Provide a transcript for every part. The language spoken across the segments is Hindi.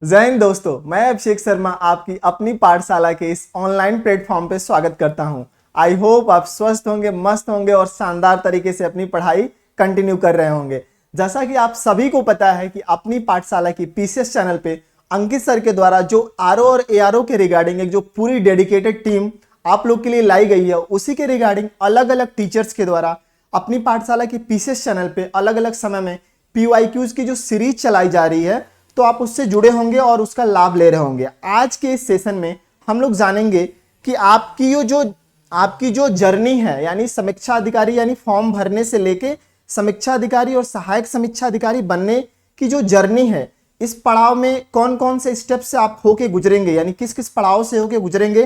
जय हिंद दोस्तों, मैं अभिषेक शर्मा आपकी अपनी पाठशाला के इस ऑनलाइन प्लेटफॉर्म पे स्वागत करता हूं। आई होप आप स्वस्थ होंगे, मस्त होंगे और शानदार तरीके से अपनी पढ़ाई कंटिन्यू कर रहे होंगे। जैसा कि आप सभी को पता है कि अपनी पाठशाला की पीसीएस चैनल पे अंकित सर के द्वारा जो आरओ और एआरओ के रिगार्डिंग एक जो पूरी डेडिकेटेड टीम आप लोग के लिए लाई गई है, उसी के रिगार्डिंग अलग अलग टीचर्स के द्वारा अपनी पाठशाला की पीसीएस चैनल पे अलग अलग समय में पीवाईक्यूज की जो सीरीज चलाई जा रही है, तो आप उससे जुड़े होंगे और उसका लाभ ले रहे होंगे। आज के इस सेशन में हम लोग जानेंगे कि आपकी जो जर्नी है, यानी समीक्षा अधिकारी यानी फॉर्म भरने से लेके समीक्षा अधिकारी और सहायक समीक्षा अधिकारी बनने की जो जर्नी है, इस पड़ाव में कौन कौन से स्टेप से आप होके गुजरेंगे, यानी किस किस पड़ाव से होके गुजरेंगे,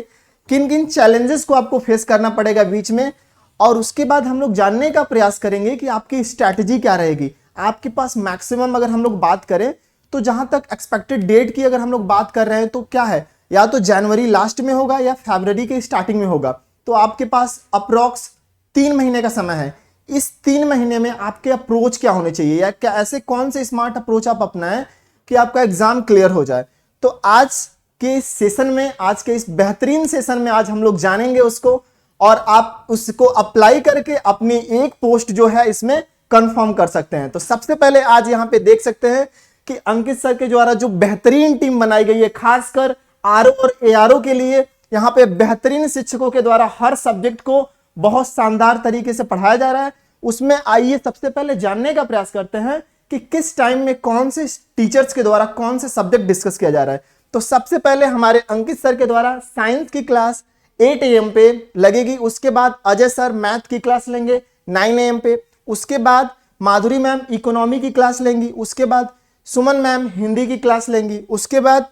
किन किन चैलेंजेस को आपको फेस करना पड़ेगा बीच में, और उसके बाद हम लोग जानने का प्रयास करेंगे कि आपकी स्ट्रैटेजी क्या रहेगी। आपके पास मैक्सिमम अगर हम लोग बात करें तो जहां तक एक्सपेक्टेड डेट की अगर हम लोग बात कर रहे हैं तो क्या है, या तो जनवरी लास्ट में होगा या फरवरी के स्टार्टिंग में होगा। तो आपके पास अप्रोक्स 3 महीने का समय है। इस 3 महीने में आपके अप्रोच क्या होने चाहिए, या क्या ऐसे कौन से स्मार्ट अप्रोच आप अपनाएं कि आपका एग्जाम क्लियर हो जाए। तो आज के इस सेशन में, आज के इस बेहतरीन सेशन में आज हम लोग जानेंगे उसको, और आप उसको अप्लाई करके अपनी एक पोस्ट जो है इसमें कंफर्म कर सकते हैं। तो सबसे पहले आज यहाँ पे देख सकते हैं कि अंकित सर के द्वारा जो बेहतरीन टीम बनाई गई है, खासकर आरओ और एआरओ के लिए, यहाँ पे बेहतरीन शिक्षकों के द्वारा हर सब्जेक्ट को बहुत शानदार तरीके से पढ़ाया जा रहा है। उसमें आइए सबसे पहले जानने का प्रयास करते हैं कि किस टाइम में कौन से टीचर्स के द्वारा कौन से सब्जेक्ट डिस्कस किया जा रहा है। तो सबसे पहले हमारे अंकित सर के द्वारा साइंस की क्लास 8 AM पे लगेगी। उसके बाद अजय सर मैथ की क्लास लेंगे 9 AM पे। उसके बाद माधुरी मैम इकोनॉमी की क्लास लेंगी। उसके बाद सुमन मैम हिंदी की क्लास लेंगी। उसके बाद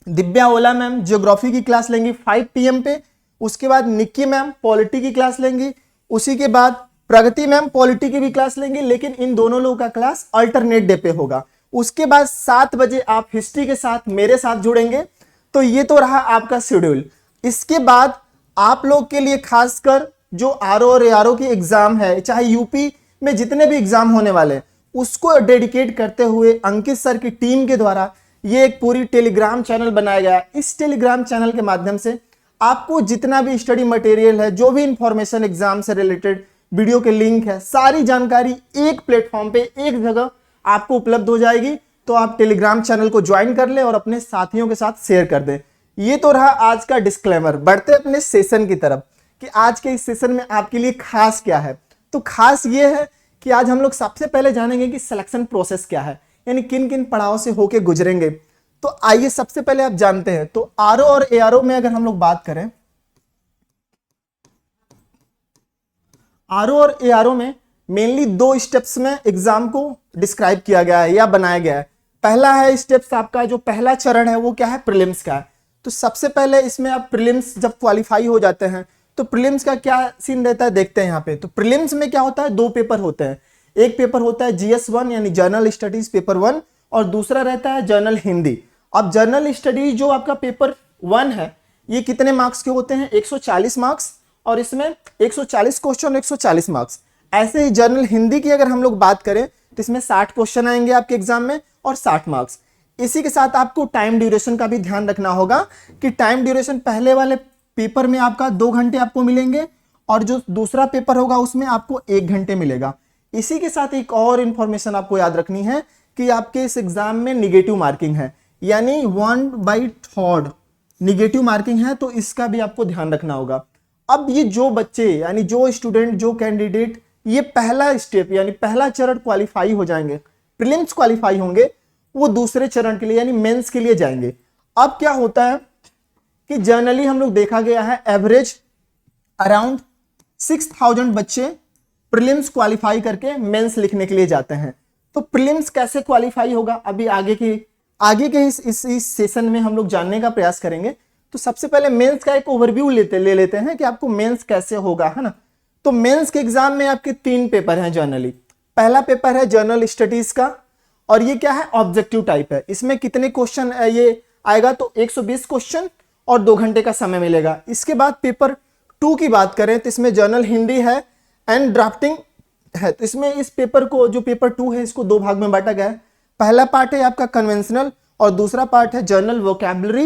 दिव्या ओला मैम ज्योग्राफी की क्लास लेंगी 5 PM पे। उसके बाद निक्की मैम पॉलिटी की क्लास लेंगी। उसी के बाद प्रगति मैम पॉलिटी की भी क्लास लेंगी, लेकिन इन दोनों लोगों का क्लास अल्टरनेट डे पे होगा। उसके बाद 7 बजे आप हिस्ट्री के साथ मेरे साथ जुड़ेंगे। तो ये तो रहा आपका शेड्यूल। इसके बाद आप लोग के लिए खासकर जो आरओ और एआरओ की एग्जाम है, चाहे यूपी में जितने भी एग्जाम होने वाले हैं, उसको डेडिकेट करते हुए अंकित सर की टीम के द्वारा ये एक पूरी टेलीग्राम चैनल बनाया गया है। इस टेलीग्राम चैनल के माध्यम से आपको जितना भी स्टडी मटेरियल है, जो भी इंफॉर्मेशन एग्जाम से रिलेटेड वीडियो के लिंक है, सारी जानकारी एक प्लेटफॉर्म पे एक जगह आपको उपलब्ध हो जाएगी। तो आप टेलीग्राम चैनल को ज्वाइन कर ले और अपने साथियों के साथ शेयर कर दें। ये तो रहा आज का डिस्क्लेमर। बढ़ते अपने सेशन की तरफ कि आज के इस सेशन में आपके लिए खास क्या है। तो खास ये है कि आज हम लोग सबसे पहले जानेंगे कि सिलेक्शन प्रोसेस क्या है, यानी किन किन पड़ाव से होके गुजरेंगे। तो आइए सबसे पहले आप जानते हैं। तो आरओ और एआरओ में अगर हम लोग बात करें, आरओ और एआरओ में मेनली 2 स्टेप्स में एग्जाम को डिस्क्राइब किया गया है या बनाया गया है। पहला है स्टेप्स, आपका जो पहला चरण है वो क्या है, प्रीलिम्स का है। तो सबसे पहले इसमें आप प्रीलिम्स जब क्वालिफाई हो जाते हैं तो प्रीलिम्स का क्या सीन रहता है देखते हैं यहाँ पे। तो प्रीलिम्स में क्या होता है, 2 पेपर होते हैं। एक पेपर होता है GS1 यानी जर्नल स्टडीज पेपर 1, और दूसरा रहता है जर्नल हिंदी। अब जर्नल स्टडीज जो आपका पेपर 1 है, ये कितने मार्क्स के होते हैं, 140 मार्क्स, और इसमें 140 क्वेश्चन 140 मार्क्स। ऐसे ही जर्नल हिंदी की अगर हम लोग बात करें तो इसमें 60 क्वेश्चन आएंगे आपके एग्जाम में और 60 मार्क्स। इसी के साथ आपको टाइम ड्यूरेशन का भी ध्यान रखना होगा कि टाइम ड्यूरेशन पहले वाले पेपर में आपका 2 घंटे आपको मिलेंगे, और जो दूसरा पेपर होगा उसमें आपको 1 घंटे मिलेगा। इसी के साथ एक और इंफॉर्मेशन आपको याद रखनी है कि आपके इस एग्जाम में निगेटिव मार्किंग है, यानी 1/3 निगेटिव मार्किंग है। तो इसका भी आपको ध्यान रखना होगा। अब ये जो बच्चे यानी जो स्टूडेंट जो कैंडिडेट ये पहला स्टेप यानी पहला चरण क्वालिफाई हो जाएंगे, प्रीलिम्स क्वालिफाई होंगे, वो दूसरे चरण के लिए यानी मेंस के लिए जाएंगे। अब क्या होता है कि जनरली हम लोग देखा गया है एवरेज अराउंड 6000 बच्चे प्रीलिम्स क्वालिफाई करके मेंस लिखने के लिए जाते हैं। तो प्रीलिम्स कैसे क्वालिफाई होगा, अभी आगे के इस सेशन में हम लोग जानने का प्रयास करेंगे। तो सबसे पहले मेंस का एक ओवरव्यू ले लेते हैं कि आपको मेंस कैसे होगा, है ना। तो मेंस के एग्जाम में आपके 3 पेपर हैं जनरली। पहला पेपर है जर्नल स्टडीज का, और ये क्या है, ऑब्जेक्टिव टाइप है। इसमें कितने क्वेश्चन ये आएगा, तो 120 क्वेश्चन और 2 घंटे का समय मिलेगा। इसके बाद पेपर 2 की बात करें तो इसमें जर्नल हिंदी है एंड ड्राफ्टिंग है। तो इसमें इस पेपर को, जो पेपर 2 है, इसको 2 भाग में बांटा गया है। पहला पार्ट है आपका कन्वेंशनल और दूसरा पार्ट है जनरल वोकैबुलरी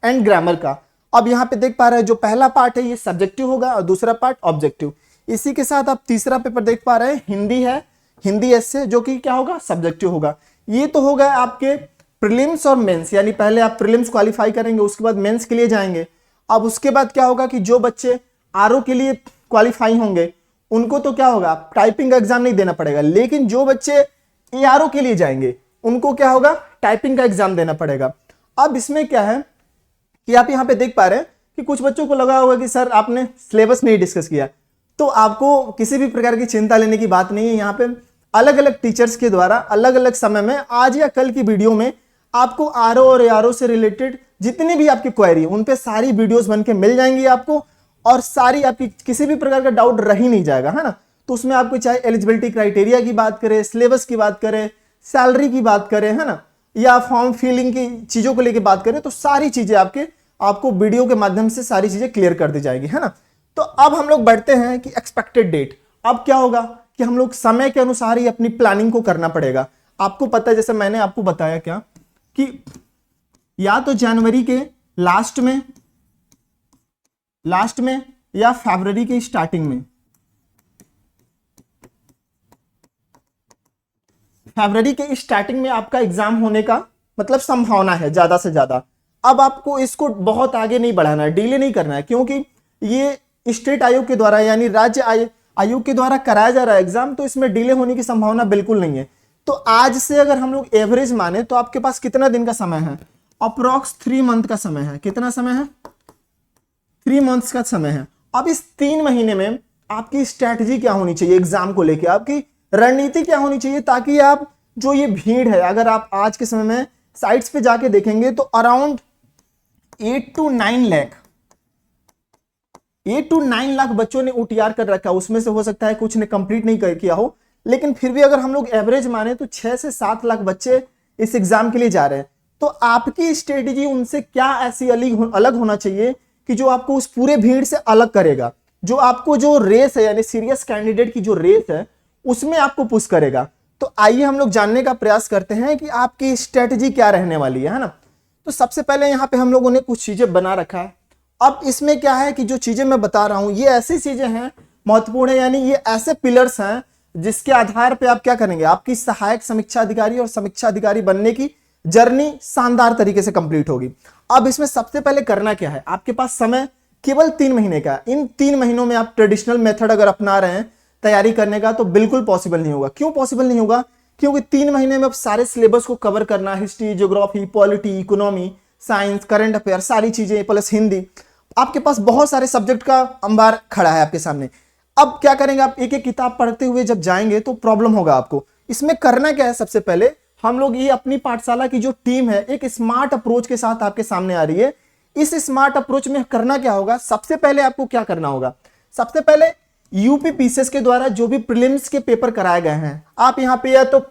एंड ग्रामर का। अब यहाँ पे देख पा रहे हैं जो पहला पार्ट है ये सब्जेक्टिव होगा और दूसरा पार्ट ऑब्जेक्टिव। इसी के साथ आप तीसरा पेपर देख पा रहे हैं हिंदी है, हिंदी एस्से, जो कि क्या होगा, सब्जेक्टिव होगा। ये तो हो गया आपके प्रीलिम्स और मेंस, यानी पहले आप प्रीलिम्स क्वालिफाई करेंगे, उसके बाद मेंस के लिए जाएंगे। अब उसके बाद क्या होगा कि जो बच्चे आरओ के लिए क्वालिफाई होंगे उनको तो क्या होगा, टाइपिंग का एग्जाम नहीं देना पड़ेगा, लेकिन जो बच्चे एआरओ के लिए जाएंगे उनको क्या होगा, टाइपिंग का एग्जाम देना पड़ेगा। अब इसमें क्या है कि आप यहाँ पे देख पा रहे हैं कि कुछ बच्चों को लगा होगा कि सर आपने सिलेबस नहीं डिस्कस किया, तो आपको किसी भी प्रकार की चिंता लेने की बात नहीं है। यहाँ पे अलग अलग टीचर्स के द्वारा अलग अलग समय में आज या कल की वीडियो में आपको आरओ और एआरओ से रिलेटेड जितनी भी आपकी क्वेरी उन पे सारी वीडियोस बन के मिल जाएंगी आपको, और सारी आपकी किसी भी प्रकार का डाउट रह ही नहीं जाएगा, है ना। तो उसमें आपको चाहे एलिजिबिलिटी क्राइटेरिया की बात करें, सिलेबस की बात करें, सैलरी की बात करें, है ना, या फॉर्म फिलिंग की चीजों को लेकर बात करें, तो सारी चीजें आपको वीडियो के माध्यम से सारी चीजें क्लियर कर दी जाएगी, है ना। तो अब हम लोग बढ़ते हैं कि एक्सपेक्टेड डेट। अब क्या होगा कि हम लोग समय के अनुसार ही अपनी प्लानिंग को करना पड़ेगा। आपको पता है, जैसे मैंने आपको बताया क्या कि या तो जनवरी के लास्ट में या फरवरी के स्टार्टिंग में, फरवरी के स्टार्टिंग में आपका एग्जाम होने का मतलब संभावना है ज्यादा से ज्यादा। अब आपको इसको बहुत आगे नहीं बढ़ाना है, डिले नहीं करना है, क्योंकि ये स्टेट आयोग के द्वारा यानी राज्य आयोग के द्वारा कराया जा रहा है एग्जाम, तो इसमें डिले होने की संभावना बिल्कुल नहीं है। तो आज से अगर हम लोग एवरेज माने तो आपके पास कितना दिन का समय है, अप्रोक्स 3 मंथ का समय है। कितना समय है, 3 मंथ्स का समय है। अब इस 3 महीने में आपकी स्ट्रैटेजी क्या होनी चाहिए एग्जाम को लेकर, आपकी रणनीति क्या होनी चाहिए, ताकि आप जो ये भीड़ है, अगर आप आज के समय में साइट्स पे जाके देखेंगे तो अराउंड 8 to 9 लाख बच्चों ने ओटीआर कर रखा है। उसमें से हो सकता है कुछ ने कंप्लीट नहीं किया हो, लेकिन फिर भी अगर हम लोग एवरेज माने तो 6 से 7 लाख बच्चे इस एग्जाम के लिए जा रहे हैं। तो आपकी स्ट्रेटेजी उनसे क्या ऐसी अलग होना चाहिए कि जो आपको उस पूरे भीड़ से अलग करेगा, जो आपको जो रेस है यानी सीरियस कैंडिडेट की जो रेस है उसमें आपको पुश करेगा। तो आइए हम लोग जानने का प्रयास करते हैं कि आपकी स्ट्रेटेजी क्या रहने वाली है ना। तो सबसे पहले यहाँ पे हम लोगों ने कुछ चीजें बना रखा है। अब इसमें क्या है कि जो चीजें मैं बता रहा हूं ये ऐसी चीजें हैं महत्वपूर्ण है, यानी ये ऐसे पिलर्स हैं जिसके आधार पे आप क्या करेंगे, आपकी सहायक समीक्षा अधिकारी और समीक्षा अधिकारी बनने की जर्नी शानदार तरीके से कंप्लीट होगी। अब इसमें सबसे पहले करना क्या है, आपके पास समय केवल 3 महीने का। इन 3 महीनों में आप ट्रेडिशनल मेथड अगर अपना रहे हैं तैयारी करने का तो बिल्कुल पॉसिबल नहीं होगा। क्यों पॉसिबल नहीं होगा, क्योंकि 3 महीने में अब सारे सिलेबस को कवर करना, history, geography, polity, economy, science, current affair, सारी चीजें प्लस हिंदी, आपके पास बहुत सारे सब्जेक्ट का अंबार खड़ा है आपके सामने। अब क्या करेंगे, आप एक एक किताब पढ़ते हुए जब जाएंगे तो प्रॉब्लम होगा आपको। इसमें करना क्या है, सबसे पहले हम लोग ये अपनी पाठशाला की जो टीम है एक स्मार्ट अप्रोच के साथ आपके सामने आ रही है। इस स्मार्ट अप्रोच में करना क्या होगा, सबसे पहले आपको क्या करना होगा, सबसे पहले यूपी पीसीएस के द्वारा जो भी प्रीलिम्स के पेपर कराए गए हैं आप यहाँ पे या तो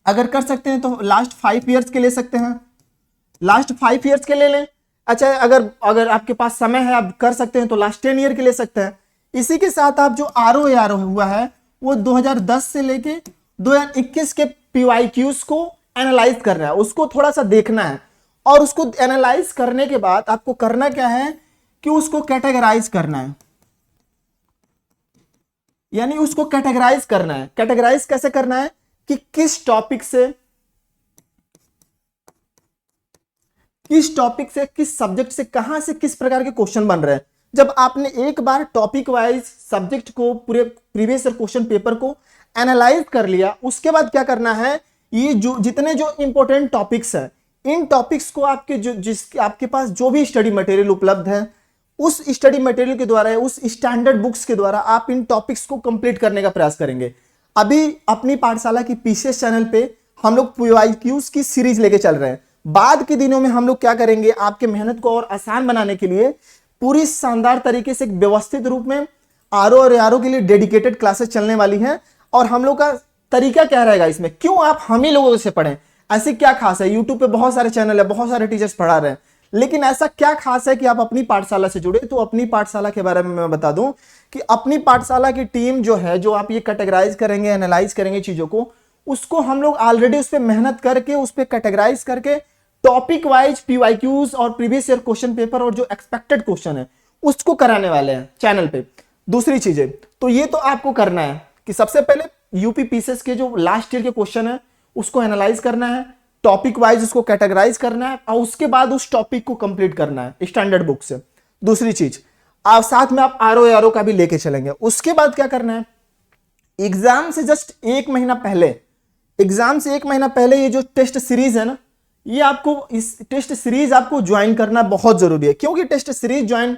अगर कर सकते हैं तो लास्ट 5 ईयर्स के ले सकते हैं, लास्ट 5 ईयर्स के ले लें। अच्छा, अगर आपके पास समय है आप कर सकते हैं तो लास्ट 10 ईयर के ले सकते हैं। इसी के साथ आप जो आरओ हुआ है वो 2010 से लेके 2021 के पीवाईक्यूज को एनालाइज करना है, उसको थोड़ा सा देखना है, और उसको एनालाइज करने के बाद आपको करना क्या है कि उसको कैटेगराइज करना है, यानी उसको कैटेगराइज करना है। कैटेगराइज कैसे करना है कि किस टॉपिक से किस सब्जेक्ट से कहां से किस प्रकार के क्वेश्चन बन रहे हैं। जब आपने एक बार टॉपिक वाइज सब्जेक्ट को पूरे प्रीवियस क्वेश्चन पेपर को एनालाइज कर लिया, उसके बाद क्या करना है, ये जो जितने जो इंपॉर्टेंट टॉपिक्स हैं इन टॉपिक्स को आपके पास जो भी स्टडी मटेरियल उपलब्ध है उस स्टडी मटेरियल के द्वारा, उस स्टैंडर्ड बुक्स के द्वारा आप इन टॉपिक्स को कंप्लीट करने का प्रयास करेंगे। अभी अपनी पाठशाला की पीसीएस चैनल पे हम लोग पीवाईक्यूज की सीरीज लेके चल रहे हैं। बाद के दिनों में हम लोग क्या करेंगे, आपके मेहनत को और आसान बनाने के लिए पूरी शानदार तरीके से एक व्यवस्थित रूप में आरओ और एआरओ के लिए डेडिकेटेड क्लासेस चलने वाली हैं। और हम लोग का तरीका क्या रहेगा इसमें, क्यों आप हम ही लोगों से पढ़ें, ऐसे क्या खास है, यूट्यूब पे बहुत सारे चैनल है, बहुत सारे टीचर्स पढ़ा रहे हैं, लेकिन ऐसा क्या खास है कि आप अपनी पाठशाला से जुड़े। तो अपनी पाठशाला के बारे में मैं बता दूं कि अपनी पाठशाला की टीम जो है, जो आप ये कैटेगराइज करेंगे, एनालाइज करेंगे चीजों को, उसको हम लोग ऑलरेडी उस पर मेहनत करके उस पर कैटेगराइज करके टॉपिक वाइज पीवाईक्यूज और प्रीवियस ईयर क्वेश्चन पेपर और जो एक्सपेक्टेड क्वेश्चन है उसको कराने वाले हैं चैनल पे। दूसरी चीजें तो ये तो आपको करना है कि सबसे पहले यूपी पीसीएस के जो लास्ट ईयर के क्वेश्चन है उसको एनालाइज करना है, टॉपिक वाइज उसको कैटेगराइज करना है और उसके बाद उस टॉपिक को कंप्लीट करना है स्टैंडर्ड बुक से। दूसरी चीज आप साथ में आप आरओ का भी लेके चलेंगे। उसके बाद क्या करना है, एग्जाम से जस्ट एक महीना पहले, एग्जाम से एक महीना पहले ये जो टेस्ट सीरीज है ना, ये आपको इस टेस्ट सीरीज आपको ज्वाइन करना बहुत जरूरी है। क्योंकि टेस्ट सीरीज ज्वाइन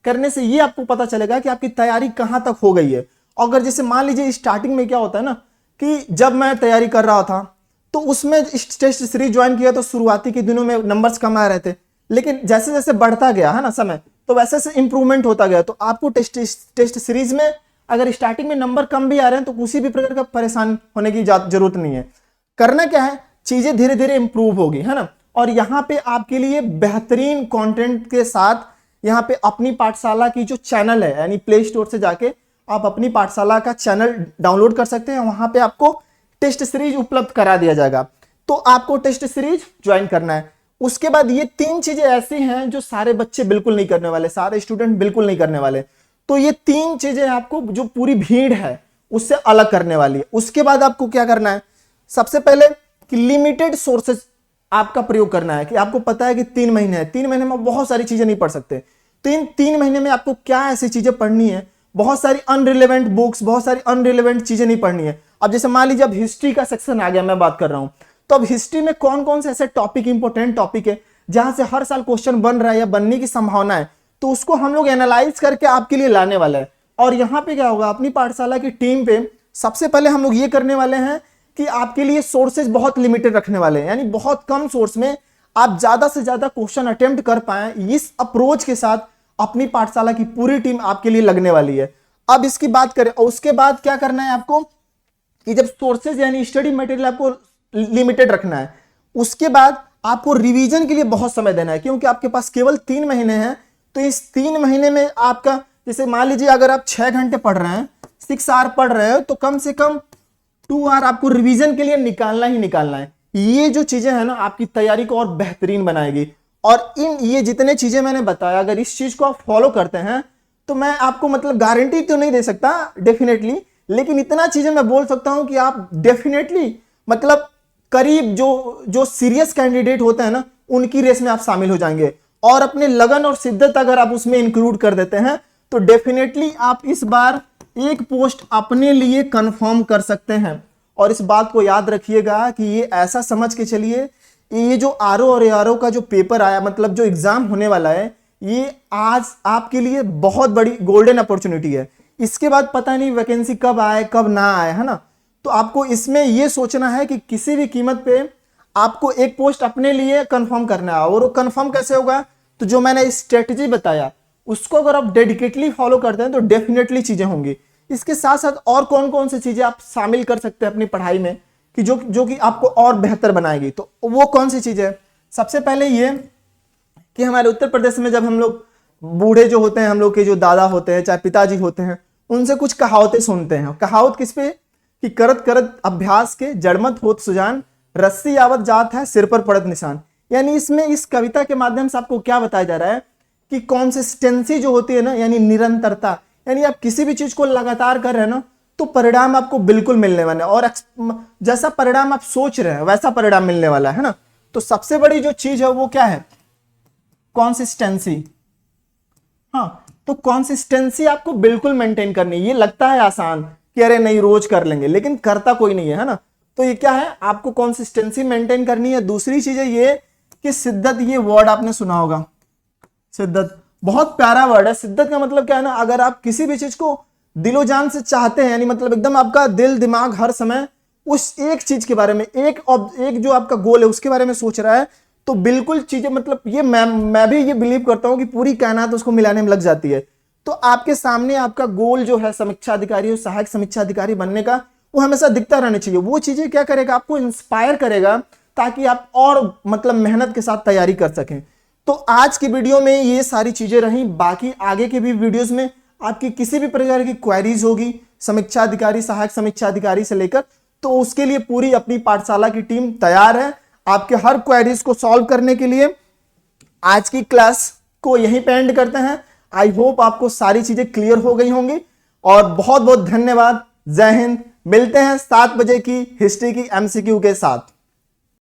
करने से ये आपको पता चलेगा कि आपकी तैयारी कहां तक हो गई है। अगर जैसे मान लीजिए स्टार्टिंग में क्या होता है ना कि जब मैं तैयारी कर रहा था तो उसमें टेस्ट सीरीज ज्वाइन किया तो शुरुआती के दिनों में नंबर्स कम आ रहे थे, लेकिन जैसे जैसे बढ़ता गया है ना समय, तो वैसे वैसे इंप्रूवमेंट होता गया। तो आपको टेस्ट सीरीज में अगर स्टार्टिंग में नंबर कम भी आ रहे हैं तो किसी भी प्रकार का परेशान होने की जरूरत नहीं है। करना क्या है, चीजें धीरे धीरे इंप्रूव होगी, है ना। और यहाँ पे आपके लिए बेहतरीन कंटेंट के साथ यहाँ पे अपनी पाठशाला की जो चैनल है, यानी प्ले स्टोर से जाके आप अपनी पाठशाला का चैनल डाउनलोड कर सकते हैं। वहां पे आपको टेस्ट सीरीज उपलब्ध करा दिया जाएगा। तो आपको टेस्ट सीरीज ज्वाइन करना है। उसके बाद ये तीन चीजें ऐसी हैं जो सारे बच्चे बिल्कुल नहीं करने वाले, सारे स्टूडेंट बिल्कुल नहीं करने वाले। तो ये तीन चीजें आपको जो पूरी भीड़ है उससे अलग करने वाली है। उसके बाद आपको क्या करना है, सबसे पहले कि लिमिटेड सोर्सेज आपका प्रयोग करना है। कि आपको पता है कि 3 महीने है, 3 महीने में बहुत सारी चीजें नहीं पढ़ सकते। तो इन 3 महीने में आपको क्या ऐसी चीजें पढ़नी है, बहुत सारी अनरिलेवेंट बुक्स, बहुत सारी अनरिलेवेंट चीजें नहीं पढ़नी है। अब जैसे मान लीजिए अब हिस्ट्री का सेक्शन आ गया, मैं बात कर रहा हूं, तो अब हिस्ट्री में कौन कौन से ऐसे टॉपिक, इंपॉर्टेंट टॉपिक है जहां से हर साल क्वेश्चन बन रहा है या बनने की संभावना है, तो उसको हम लोग एनालाइज करके आपके लिए लाने वाले हैं। और यहाँ पे क्या होगा, अपनी पाठशाला की टीम पे सबसे पहले हम लोग ये करने वाले हैं कि आपके लिए सोर्सेज बहुत लिमिटेड रखने वाले हैं, यानी बहुत कम सोर्स में आप ज्यादा से ज्यादा क्वेश्चन अटेम्प्ट कर पाए। इस अप्रोच के साथ अपनी पाठशाला की पूरी टीम आपके लिए लगने वाली है। अब इसकी बात करें, और उसके बाद क्या करना है आपको कि जब सोर्सेज यानी स्टडी मटेरियल आपको लिमिटेड रखना है, उसके बाद आपको रिवीजन के लिए बहुत समय देना है। क्योंकि आपके पास केवल 3 महीने हैं। तो इस 3 महीने में आपका, जैसे मान लीजिए अगर आप 6 घंटे पढ़ रहे हैं, 6 आवर पढ़ रहे हो, तो कम से कम 2 आवर आपको रिवीजन के लिए निकालना ही निकालना है। ये जो चीजें हैं ना आपकी तैयारी को और बेहतरीन बनाएगी। और ये जितने चीजें मैंने बताया, अगर इस चीज को आप फॉलो करते हैं तो मैं आपको मतलब गारंटी तो नहीं दे सकता डेफिनेटली, लेकिन इतना चीजें मैं बोल सकता हूं कि आप डेफिनेटली मतलब करीब जो सीरियस कैंडिडेट होते हैं ना उनकी रेस में आप शामिल हो जाएंगे। और अपने लगन और शिद्दत अगर आप उसमें इंक्लूड कर देते हैं तो डेफिनेटली आप इस बार एक पोस्ट अपने लिए कंफर्म कर सकते हैं। और इस बात को याद रखिएगा कि ये ऐसा समझ के चलिए, ये जो आरओ और एआरओ का जो पेपर आया, मतलब जो एग्जाम होने वाला है, ये आज आपके लिए बहुत बड़ी गोल्डन अपॉर्चुनिटी है। इसके बाद पता नहीं वैकेंसी कब आए कब ना आए, है ना। तो आपको इसमें यह सोचना है कि किसी भी कीमत पे आपको एक पोस्ट अपने लिए कंफर्म करना है। और वो कंफर्म कैसे होगा, तो जो मैंने स्ट्रेटजी बताया उसको अगर आप डेडिकेटली फॉलो करते हैं तो डेफिनेटली चीजें होंगी। इसके साथ साथ और कौन कौन सी चीजें आप शामिल कर सकते हैं अपनी पढ़ाई में कि जो कि आपको और बेहतर बनाएगी। तो वो कौन सी चीजें, सबसे पहले ये कि हमारे उत्तर प्रदेश में जब हम लोग बूढ़े जो होते हैं, हम लोग के जो दादा होते हैं चाहे पिताजी होते हैं, उनसे कुछ कहावतें सुनते हैं। कहावत किस पे, कि करत करत अभ्यास के जड़मत होत सुजान, रस्सी आवत जात है सिर पर पड़त निशान। यानी इसमें इस कविता के माध्यम से आपको क्या बताया जा रहा है कि कॉन्सिस्टेंसी जो होती है ना, यानी निरंतरता, यानी आप किसी भी चीज को लगातार कर रहे हैं ना तो परिणाम आपको बिल्कुल मिलने वाला है। और जैसा परिणाम आप सोच रहे हैं वैसा परिणाम मिलने वाला है ना। तो सबसे बड़ी जो चीज है वो क्या है, कॉन्सिस्टेंसी। हाँ, तो कॉन्सिस्टेंसी आपको बिल्कुल मेंटेन करनी है। ये लगता है आसान कि अरे नहीं रोज कर लेंगे, लेकिन करता कोई नहीं है ना। तो ये क्या है, आपको कॉन्सिस्टेंसी मेंटेन करनी है। दूसरी चीज है ये कि शिद्दत, ये वर्ड आपने सुना होगा, शिद्दत बहुत प्यारा वर्ड है। शिद्दत का मतलब क्या है ना, अगर आप किसी भी चीज को दिलो जान से चाहते हैं, यानी मतलब एकदम आपका दिल दिमाग हर समय उस एक चीज के बारे में, एक जो आपका गोल है उसके बारे में सोच रहा है, तो बिल्कुल चीजें मतलब ये मैं भी ये बिलीव करता हूं कि पूरी कायनात उसको मिलाने में लग जाती है। तो आपके सामने आपका गोल जो है समीक्षा अधिकारी और सहायक समीक्षा अधिकारी बनने का, वो हमेशा दिखता रहना चाहिए। वो चीजें क्या करेगा, आपको इंस्पायर करेगा ताकि आप और मतलब मेहनत के साथ तैयारी कर सकें। तो आज की वीडियो में ये सारी चीजें रही। बाकी आगे के भी वीडियोस में आपकी किसी भी प्रकार की क्वेरीज होगी समीक्षा अधिकारी, सहायक समीक्षा अधिकारी से लेकर, तो उसके लिए पूरी अपनी पाठशाला की टीम तैयार है। आपके हर क्वेरीज को सॉल्व करने के लिए आज की क्लास को यहीं पे एंड करते हैं। आई होप आपको सारी चीजें क्लियर हो गई होंगी और बहुत बहुत धन्यवाद। जय हिंद। मिलते हैं 7 बजे की हिस्ट्री की एमसीक्यू के साथ।